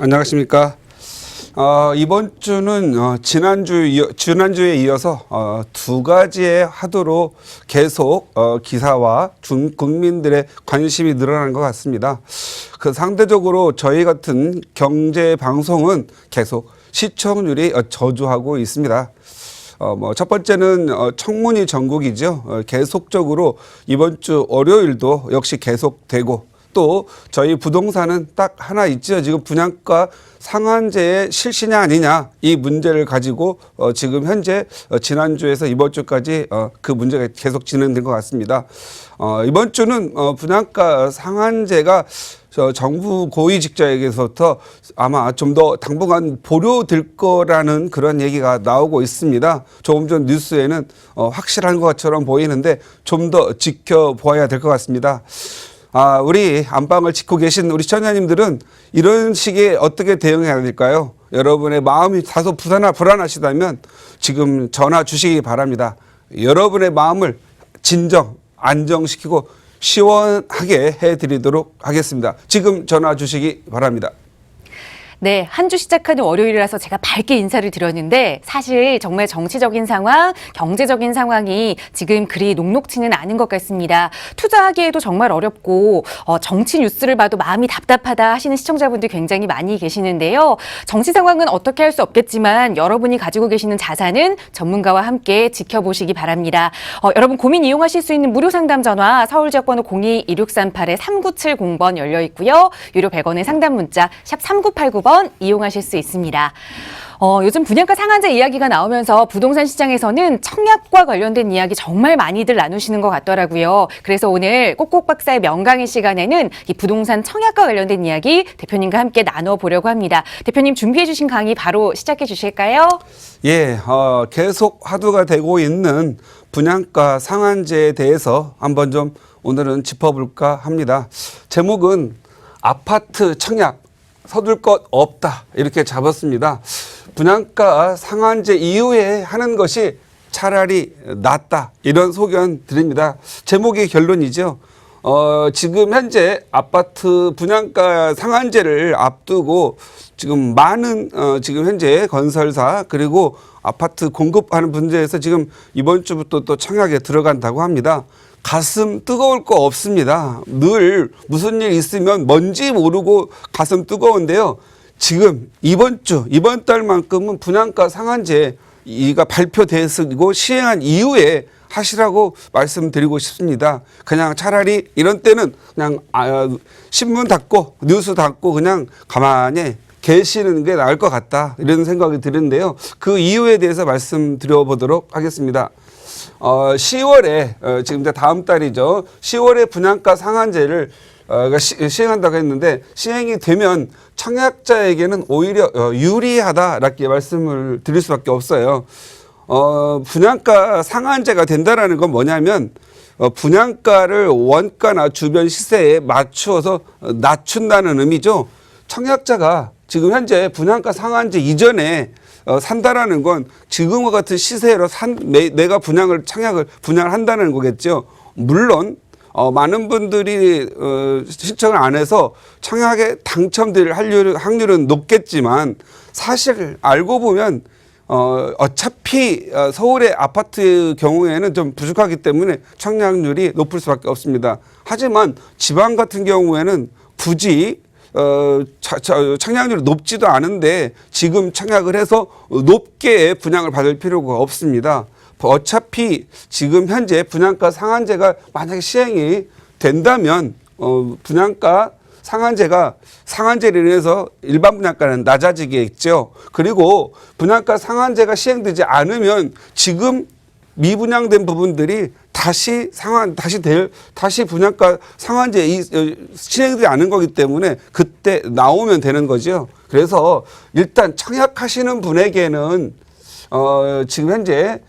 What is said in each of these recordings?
안녕하십니까. 이번 주는 지난주에 이어서 두 가지의 화두로 계속 기사와 국민들의 관심이 늘어난 것 같습니다. 그 상대적으로 저희 같은 경제 방송은 계속 시청률이 저조하고 있습니다. 첫 번째는 청문위 전국이죠. 계속적으로 이번 주 월요일도 역시 계속되고, 또 저희 부동산은 딱 하나 있죠. 지금 분양가 상한제의 실시냐 아니냐, 이 문제를 가지고 지금 현재 지난주에서 이번 주까지 그 문제가 계속 진행된 것 같습니다. 이번 주는 분양가 상한제가 정부 고위직자에게서부터 아마 좀 더 당분간 보류될 거라는 그런 얘기가 나오고 있습니다. 조금 전 뉴스에는 확실한 것처럼 보이는데 좀 더 지켜보아야 될 것 같습니다. 우리 안방을 짓고 계신 우리 시청자님들은 이런 식의 어떻게 대응해야 될까요? 여러분의 마음이 다소 불안하시다면 지금 전화 주시기 바랍니다. 여러분의 마음을 안정시키고 시원하게 해드리도록 하겠습니다. 지금 전화 주시기 바랍니다. 네, 한 주 시작하는 월요일이라서 제가 밝게 인사를 드렸는데, 사실 정말 정치적인 상황, 경제적인 상황이 지금 그리 녹록지는 않은 것 같습니다. 투자하기에도 정말 어렵고 정치 뉴스를 봐도 마음이 답답하다 하시는 시청자분들 굉장히 많이 계시는데요. 정치 상황은 어떻게 할 수 없겠지만 여러분이 가지고 계시는 자산은 전문가와 함께 지켜보시기 바랍니다. 여러분 고민 이용하실 수 있는 무료 상담 전화 서울지역번호 02-2638-3970번 열려 있고요. 유료 100원의 상담 문자 샵 3989번 이용하실 수 있습니다. 요즘 분양가 상한제 이야기가 나오면서 부동산 시장에서는 청약과 관련된 이야기 정말 많이들 나누시는 것 같더라고요. 그래서 오늘 꼭꼭 박사의 명강의 시간에는 이 부동산 청약과 관련된 이야기 대표님과 함께 나눠보려고 합니다. 대표님 준비해 주신 강의 바로 시작해 주실까요? 예, 계속 화두가 되고 있는 분양가 상한제에 대해서 한번 좀 오늘은 짚어볼까 합니다. 제목은 아파트 청약 서둘 것 없다, 이렇게 잡았습니다. 분양가 상한제 이후에 하는 것이 차라리 낫다, 이런 소견 드립니다. 제목이 결론이죠. 지금 현재 아파트 분양가 상한제를 앞두고 지금 많은 지금 현재 건설사 그리고 아파트 공급하는 분야에서 지금 이번 주부터 또 청약에 들어간다고 합니다. 가슴 뜨거울 거 없습니다. 늘 무슨 일 있으면 뭔지 모르고 가슴 뜨거운데요. 지금 이번 달만큼은 분양가 상한제 이가 발표되고 시행한 이후에 하시라고 말씀드리고 싶습니다. 그냥 차라리 이런 때는 그냥 신문 닫고 뉴스 닫고 그냥 가만히 계시는 게 나을 것 같다, 이런 생각이 드는데요. 그 이유에 대해서 말씀드려보도록 하겠습니다. 10월에 지금 이제 다음 달이죠. 10월에 분양가 상한제를 시행한다고 했는데, 시행이 되면 청약자에게는 오히려 유리하다라고 말씀을 드릴 수밖에 없어요. 분양가 상한제가 된다라는 건 뭐냐면 분양가를 원가나 주변 시세에 맞추어서 낮춘다는 의미죠. 청약자가 지금 현재 분양가 상한제 이전에 산다라는 건 지금과 같은 시세로 내가 청약을 한다는 거겠죠. 물론 많은 분들이 신청을 안 해서 청약에 당첨될 확률은 높겠지만, 사실 알고 보면 어차피 서울의 아파트 경우에는 좀 부족하기 때문에 청약률이 높을 수밖에 없습니다. 하지만 지방 같은 경우에는 굳이 청약률이 높지도 않은데 지금 청약을 해서 높게 분양을 받을 필요가 없습니다. 어차피 지금 현재 분양가 상한제가 만약에 시행이 된다면 분양가 상한제를 인해서 일반 분양가는 낮아지겠죠. 그리고 분양가 상한제가 시행되지 않으면 지금 미분양된 부분들이 다시 분양가 상한제 시행되지 않은 거기 때문에 그때 나오면 되는 거죠. 그래서 일단 청약하시는 분에게는 지금 현재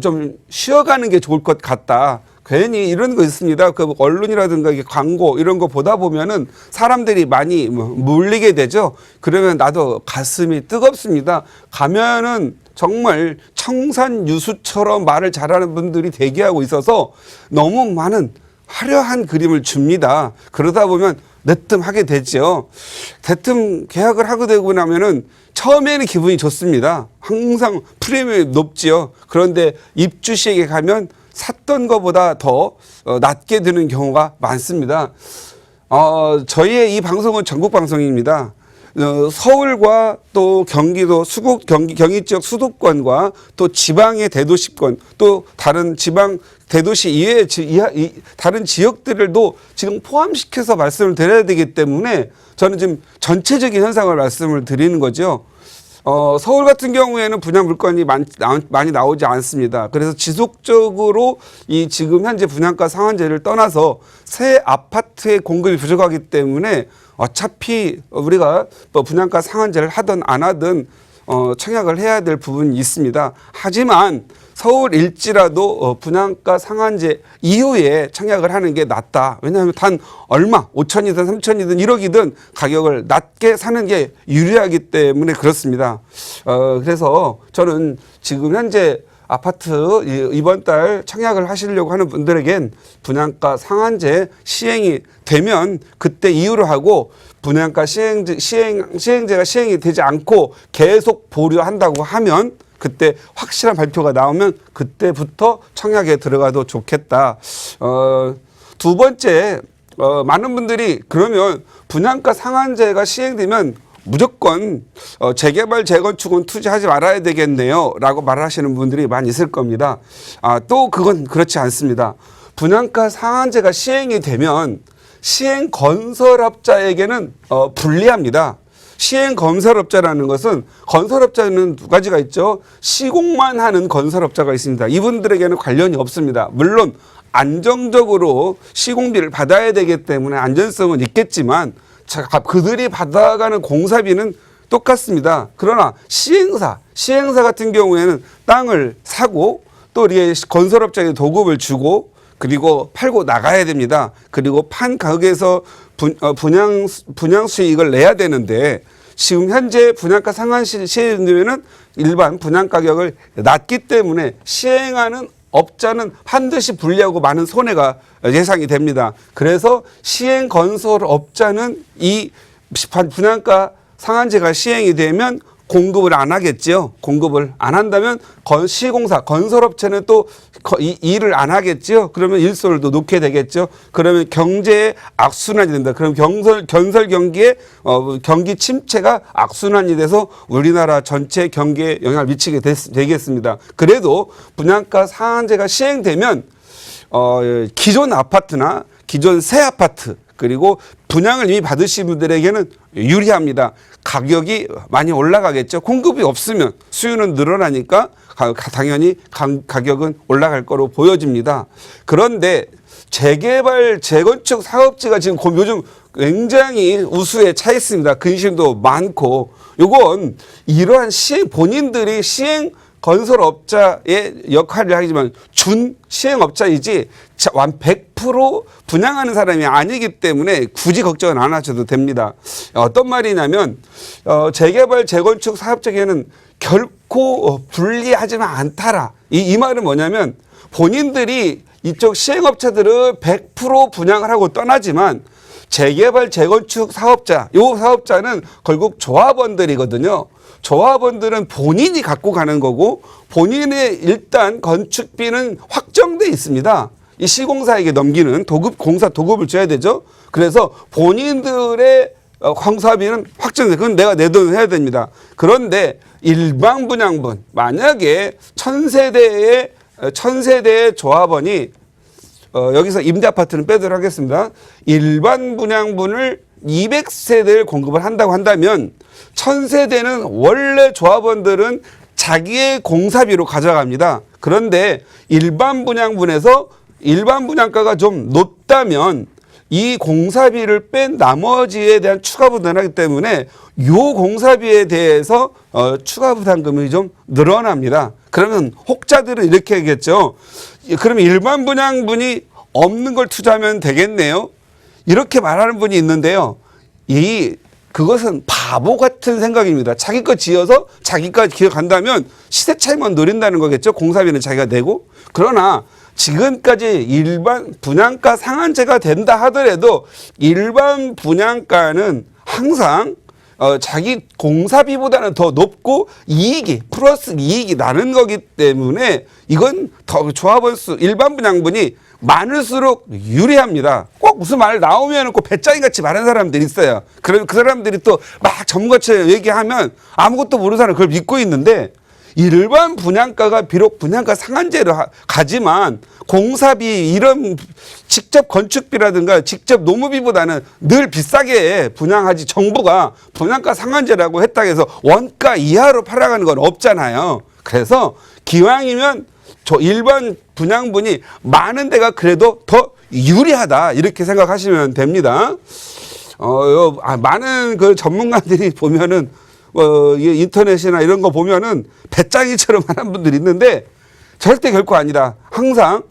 좀 쉬어가는 게 좋을 것 같다. 괜히 이런 거 있습니다. 그 언론이라든가 광고 이런 거 보다 보면은 사람들이 많이 물리게 되죠. 그러면 나도 가슴이 뜨겁습니다. 가면은 정말 청산유수처럼 말을 잘하는 분들이 대기하고 있어서 너무 많은 화려한 그림을 줍니다. 그러다 보면 내뜸하게 되죠. 대뜸 계약을 하게 되고 나면은 처음에는 기분이 좋습니다. 항상 프리미엄이 높지요. 그런데 입주 시에 가면 샀던 것보다 더 낮게 드는 경우가 많습니다. 저희의 이 방송은 전국 방송입니다. 서울과 또 경기도 경기 지역 수도권과 또 지방의 대도시권 또 다른 지방 대도시 이외의 다른 지역들도 지금 포함시켜서 말씀을 드려야 되기 때문에 저는 지금 전체적인 현상을 말씀을 드리는 거죠. 서울 같은 경우에는 분양 물건이 많이 나오지 않습니다. 그래서 지속적으로 이 지금 현재 분양가 상한제를 떠나서 새 아파트의 공급이 부족하기 때문에 어차피 우리가 뭐 분양가 상한제를 하든 안 하든 청약을 해야 될 부분이 있습니다. 하지만 서울일지라도 분양가 상한제 이후에 청약을 하는 게 낫다. 왜냐하면 단 얼마 5천이든 3천이든 1억이든 가격을 낮게 사는 게 유리하기 때문에 그렇습니다. 그래서 저는 지금 현재 아파트 이번 달 청약을 하시려고 하는 분들에겐 분양가 상한제 시행이 되면 그때 이후로 하고 분양가 시행제가 시행이 되지 않고 계속 보류한다고 하면 그때 확실한 발표가 나오면 그때부터 청약에 들어가도 좋겠다. 두 번째, 많은 분들이 그러면 분양가 상한제가 시행되면 무조건 재개발 재건축은 투자하지 말아야 되겠네요 라고 말하시는 분들이 많이 있을 겁니다. 또 그건 그렇지 않습니다. 분양가 상한제가 시행이 되면 시행 건설업자에게는 불리합니다. 시행 건설업자라는 것은 건설업자는 두 가지가 있죠. 시공만 하는 건설업자가 있습니다. 이분들에게는 관련이 없습니다. 물론 안정적으로 시공비를 받아야 되기 때문에 안전성은 있겠지만 그들이 받아가는 공사비는 똑같습니다. 그러나 시행사 같은 경우에는 땅을 사고 또 건설업자에게 도급을 주고 그리고 팔고 나가야 됩니다. 그리고 판 가격에서 분양 수익을 내야 되는데 지금 현재 분양가 상한제 시행되면은 일반 분양 가격을 낮기 때문에 시행하는 업자는 반드시 불리하고 많은 손해가 예상이 됩니다. 그래서 시행 건설업자는 이 분양가 상한제가 시행이 되면 공급을 안 하겠죠. 공급을 안 한다면 시공사, 건설업체는 또 일을 안 하겠죠. 그러면 일손을 놓게 되겠죠. 그러면 경제의 악순환이 된다. 그럼 건설 경기의 경기 침체가 악순환이 돼서 우리나라 전체 경기에 영향을 미치게 되겠습니다. 그래도 분양가 상한제가 시행되면 기존 아파트나 기존 새 아파트 그리고 분양을 이미 받으신 분들에게는 유리합니다. 가격이 많이 올라가겠죠. 공급이 없으면 수요는 늘어나니까 당연히 가격은 올라갈 거로 보여집니다. 그런데 재개발, 재건축 사업지가 지금 요즘 굉장히 우수에 차 있습니다. 근심도 많고 요건 이러한 본인들이 시행 건설업자의 역할을 하지만 준 시행업자이지 100% 분양하는 사람이 아니기 때문에 굳이 걱정은 안 하셔도 됩니다. 어떤 말이냐면 재개발 재건축 사업자에게는 결코 불리하지는 않다라. 이 말은 뭐냐면 본인들이 이쪽 시행업체들은 100% 분양을 하고 떠나지만 재개발 재건축 사업자, 이 사업자는 결국 조합원들이거든요. 조합원들은 본인이 갖고 가는 거고 본인의 일단 건축비는 확정돼 있습니다. 이 시공사에게 넘기는 공사 도급을 줘야 되죠. 그래서 본인들의 공사비는 확정돼. 그건 내가 내 돈을 해야 됩니다. 그런데 일반 분양분, 만약에 1000세대의 조합원이 여기서 임대아파트는 빼도록 하겠습니다. 일반 분양분을 200세대를 공급을 한다고 한다면 1000세대는 원래 조합원들은 자기의 공사비로 가져갑니다. 그런데 일반 분양분에서 일반 분양가가 좀 높다면 이 공사비를 뺀 나머지에 대한 추가 부담하기 때문에 이 공사비에 대해서 추가 부담금이 좀 늘어납니다. 그러면 혹자들은 이렇게 하겠죠. 그러면 일반 분양분이 없는 걸 투자하면 되겠네요. 이렇게 말하는 분이 있는데요. 그것은 바보 같은 생각입니다. 자기 거 지어서 자기가 기어간다면 시세 차익만 노린다는 거겠죠. 공사비는 자기가 내고. 그러나 지금까지 일반 분양가 상한제가 된다 하더라도 일반 분양가는 항상 자기 공사비보다는 더 높고 이익이 플러스 이익이 나는 거기 때문에 이건 더 조합원수 일반 분양분이 많을수록 유리합니다. 꼭 무슨 말 나오면 꼭 배짱이 같이 말하는 사람들이 있어요. 그러면 그 사람들이 또 막 전문가처럼 얘기하면 아무것도 모르는 사람은 그걸 믿고 있는데 일반 분양가가 비록 분양가 상한제를 가지만 공사비 이런 직접 건축비라든가 직접 노무비보다는 늘 비싸게 분양하지 정부가 분양가 상한제라고 했다고 해서 원가 이하로 팔아가는 건 없잖아요. 그래서 기왕이면 저 일반 분양분이 많은 데가 그래도 더 유리하다 이렇게 생각하시면 됩니다. 많은 그 전문가들이 보면은 인터넷이나 이런 거 보면은 배짱이처럼 하는 분들이 있는데 절대 결코 아니다. 항상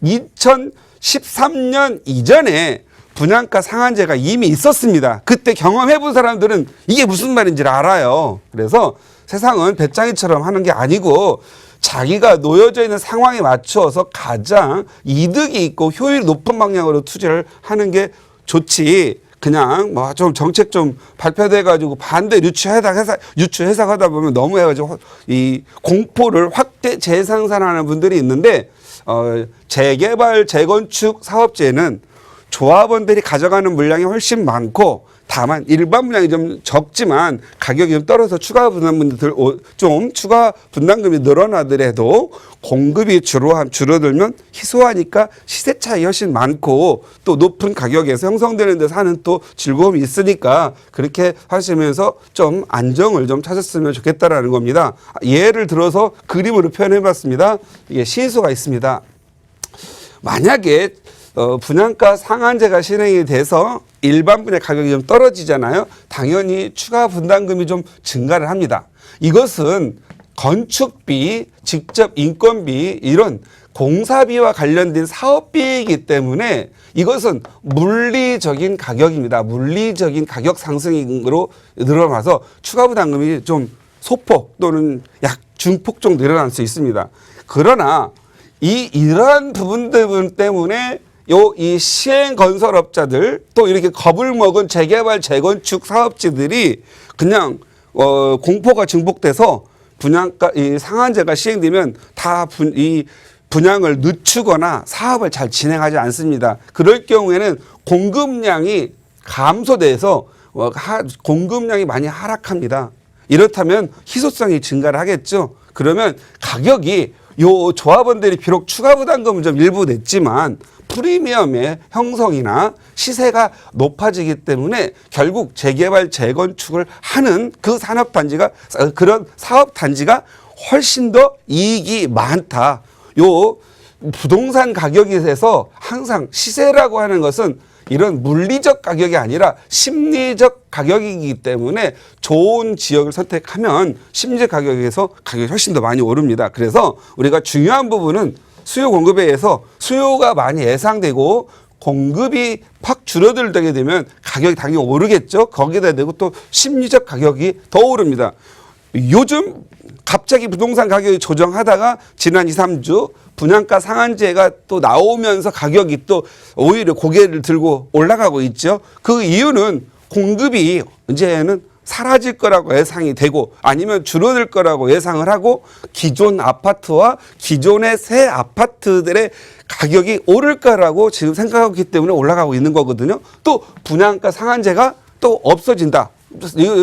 2013년 이전에 분양가 상한제가 이미 있었습니다. 그때 경험해 본 사람들은 이게 무슨 말인지를 알아요. 그래서 세상은 배짱이처럼 하는 게 아니고 자기가 놓여져 있는 상황에 맞춰서 가장 이득이 있고 효율이 높은 방향으로 투자를 하는 게 좋지. 그냥 뭐 좀 정책 좀 발표돼 가지고 반대 유추 해석하다 보면 너무 해가지고 이 공포를 확대 재생산하는 분들이 있는데 재개발 재건축 사업체는 조합원들이 가져가는 물량이 훨씬 많고 다만 일반 물량이 좀 적지만 가격이 좀 떨어져서 추가 분담금이 늘어나더라도 공급이 줄어들면 희소하니까 시세 차이 훨씬 많고 또 높은 가격에서 형성되는 데 사는 또 즐거움이 있으니까 그렇게 하시면서 좀 안정을 좀 찾았으면 좋겠다라는 겁니다. 예를 들어서 그림으로 표현해 봤습니다. 이게 시수가 있습니다. 만약에 분양가 상한제가 실행이 돼서 일반 분야 가격이 좀 떨어지잖아요. 당연히 추가 분담금이 좀 증가를 합니다. 이것은 건축비, 직접 인건비 이런 공사비와 관련된 사업비이기 때문에 이것은 물리적인 가격입니다. 물리적인 가격 상승으로 늘어나서 추가 부담금이 좀 소폭 또는 약 중폭 정도 늘어날 수 있습니다. 그러나 이러한 부분들 때문에 이 시행 건설업자들 또 이렇게 겁을 먹은 재개발 재건축 사업지들이 그냥 공포가 증폭돼서 분양가 이 상한제가 시행되면 다 이 분양을 늦추거나 사업을 잘 진행하지 않습니다. 그럴 경우에는 공급량이 감소돼서 공급량이 많이 하락합니다. 이렇다면 희소성이 증가를 하겠죠. 그러면 가격이 요 조합원들이 비록 추가 부담금을 좀 일부 냈지만 프리미엄의 형성이나 시세가 높아지기 때문에 결국 재개발 재건축을 하는 그 산업단지가 그런 사업단지가 훨씬 더 이익이 많다. 요 부동산 가격에서 항상 시세라고 하는 것은 이런 물리적 가격이 아니라 심리적 가격이기 때문에 좋은 지역을 선택하면 심리적 가격에서 가격이 훨씬 더 많이 오릅니다. 그래서 우리가 중요한 부분은 수요 공급에 의해서 수요가 많이 예상되고 공급이 확 줄어들게 되면 가격이 당연히 오르겠죠. 거기다 대고 또 심리적 가격이 더 오릅니다. 요즘 갑자기 부동산 가격이 조정하다가 지난 2, 3주 분양가 상한제가 또 나오면서 가격이 또 오히려 고개를 들고 올라가고 있죠. 그 이유는 공급이 이제는 사라질 거라고 예상이 되고 아니면 줄어들 거라고 예상을 하고 기존 아파트와 기존의 새 아파트들의 가격이 오를 거라고 지금 생각하기 때문에 올라가고 있는 거거든요. 또 분양가 상한제가 또 없어진다.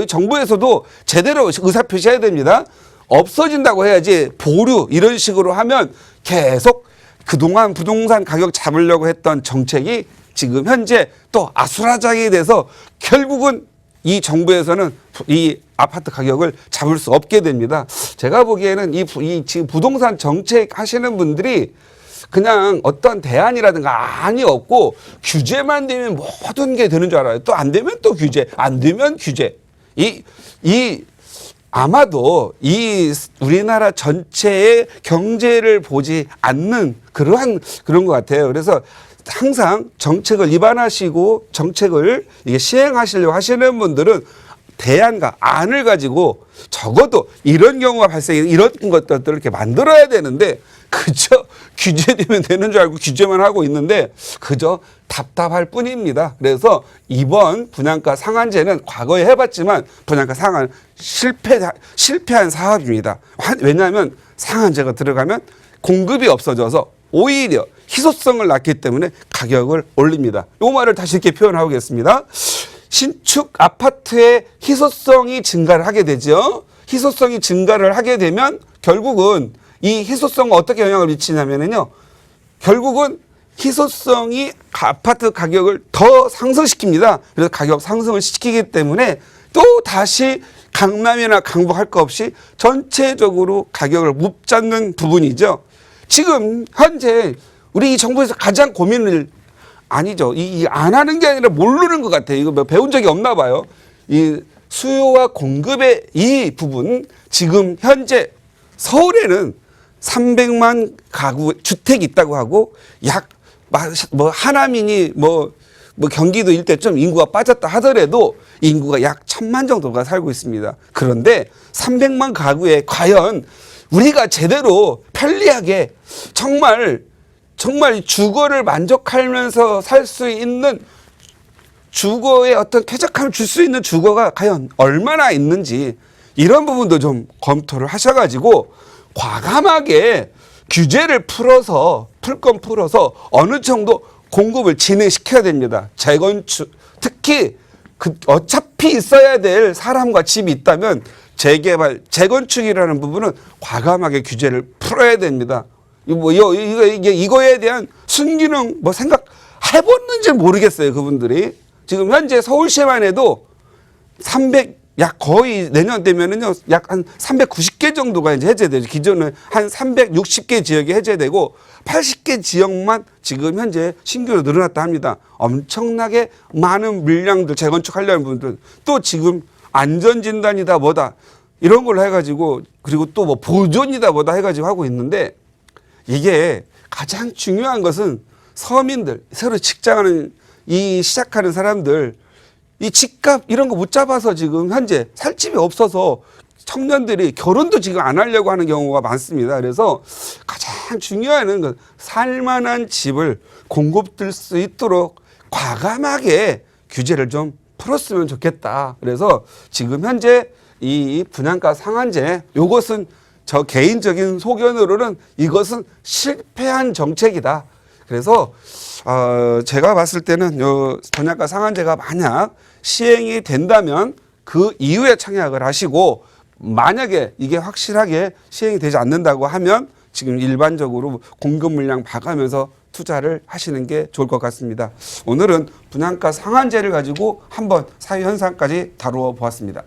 정부에서도 제대로 의사표시해야 됩니다. 없어진다고 해야지 보류 이런 식으로 하면 계속 그동안 부동산 가격 잡으려고 했던 정책이 지금 현재 또 아수라장이 돼서 결국은 이 정부에서는 이 아파트 가격을 잡을 수 없게 됩니다. 제가 보기에는 이 지금 부동산 정책 하시는 분들이 그냥 어떤 대안이라든가 안이 없고 규제만 되면 모든 게 되는 줄 알아요. 또 안 되면 또 규제, 안 되면 규제. 아마도 이 우리나라 전체의 경제를 보지 않는 그런 것 같아요. 그래서 항상 정책을 위반하시고 정책을 이게 시행하시려고 하시는 분들은 대안과 안을 가지고 적어도 이런 경우가 발생해 이런 것들을 이렇게 만들어야 되는데 그저 규제되면 되는 줄 알고 규제만 하고 있는데 그저 답답할 뿐입니다. 그래서 이번 분양가 상한제는 과거에 해봤지만 분양가 상한 실패한 사업입니다. 왜냐하면 상한제가 들어가면 공급이 없어져서 오히려 희소성을 낳기 때문에 가격을 올립니다. 이 말을 다시 이렇게 표현하겠습니다. 신축 아파트의 희소성이 증가를 하게 되죠. 희소성이 증가를 하게 되면 결국은 이 희소성은 어떻게 영향을 미치냐면요. 결국은 희소성이 아파트 가격을 더 상승시킵니다. 그래서 가격 상승을 시키기 때문에 또 다시 강남이나 강북 할 거 없이 전체적으로 가격을 못 잡는 부분이죠. 지금 현재 우리 이 정부에서 가장 고민을 아니죠. 안 하는 게 아니라 모르는 것 같아요. 이거 배운 적이 없나 봐요. 이 수요와 공급의 이 부분 지금 현재 서울에는 300만 가구 주택이 있다고 하고 약 뭐 하남이니 뭐 경기도 일대 좀 인구가 빠졌다 하더라도 인구가 약 1000만 정도가 살고 있습니다. 그런데 300만 가구에 과연 우리가 제대로 편리하게 정말 주거를 만족하면서 살 수 있는 주거에 어떤 쾌적함을 줄 수 있는 주거가 과연 얼마나 있는지 이런 부분도 좀 검토를 하셔가지고 과감하게 규제를 풀어서 풀 건 풀어서 어느 정도 공급을 진행시켜야 됩니다. 재건축 특히 어차피 있어야 될 사람과 집이 있다면 재개발, 재건축이라는 부분은 과감하게 규제를 풀어야 됩니다. 이거에 대한 순기능 생각해봤는지 모르겠어요. 그분들이. 지금 현재 서울시만 해도 약 거의 내년 되면은요, 약 한 390개 정도가 이제 해제되죠. 기존은 한 360개 지역이 해제되고 80개 지역만 지금 현재 신규로 늘어났다 합니다. 엄청나게 많은 물량들 재건축하려는 분들 또 지금 안전진단이다 뭐다 이런 걸로 해가지고 그리고 또 뭐 보존이다 뭐다 해가지고 하고 있는데 이게 가장 중요한 것은 서민들, 새로 직장하는 시작하는 사람들 이 집값 이런 거 못 잡아서 지금 현재 살 집이 없어서 청년들이 결혼도 지금 안 하려고 하는 경우가 많습니다. 그래서 가장 중요한 건 살만한 집을 공급될 수 있도록 과감하게 규제를 좀 풀었으면 좋겠다. 그래서 지금 현재 이 분양가 상한제 이것은 저 개인적인 소견으로는 이것은 실패한 정책이다. 그래서 제가 봤을 때는 요 분양가 상한제가 만약 시행이 된다면 그 이후에 청약을 하시고 만약에 이게 확실하게 시행이 되지 않는다고 하면 지금 일반적으로 공급 물량 봐가면서 투자를 하시는 게 좋을 것 같습니다. 오늘은 분양가 상한제를 가지고 한번 사회 현상까지 다루어 보았습니다.